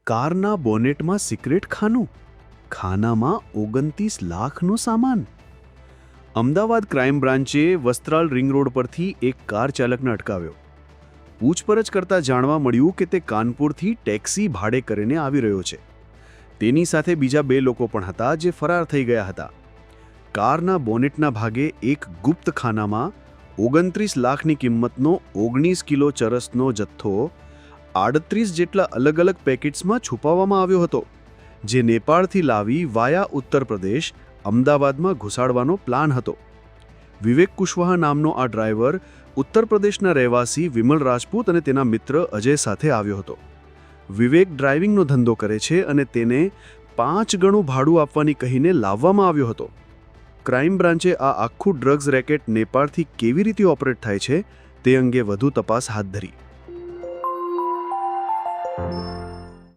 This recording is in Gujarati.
કારના બોનેટમાં સિક્રેટ ખાનું, ખાનામાં 29 લાખનો સામાન. અમદાવાદ ક્રાઇમ બ્રાન્ચે વસ્ત્રાલ રિંગ રોડ પરથી એક કાર ચાલકને અટકાવ્યો. પૂછપરછ કરતા જાણવા મળ્યું કે તે કાનપુરથી ટેક્સી ભાડે કરીને આવી રહ્યો છે. તેની સાથે બીજા 2 લોકો પણ હતા જે ફરાર થઈ ગયા હતા. કારના બોનેટના ભાગે એક ગુપ્ત ખાનામાં 29 લાખની કિંમતનો 19 કિલો ચરસનો જથ્થો 38 જેટલા અલગ અલગ પેકેટ્સમાં છુપાવવામાં આવ્યો હતો, જે નેપાળથી લાવી વાયા ઉત્તર પ્રદેશ અમદાવાદમાં ઘુસાડવાનો પ્લાન હતો. વિવેક કુશવાહા નામનો આ ડ્રાઈવર ઉત્તર પ્રદેશના રહેવાસી વિમલ રાજપૂત અને તેના મિત્ર અજય સાથે આવ્યો હતો. વિવેક ડ્રાઇવિંગનો ધંધો કરે છે અને તેને 5 ગણું ભાડું આપવાની કહીને લાવવામાં આવ્યો હતો. ક્રાઇમ બ્રાન્ચે આ આખું ડ્રગ્સ રેકેટ નેપાળથી કેવી રીતે ઓપરેટ થાય છે તે અંગે વધુ તપાસ હાથ ધરી.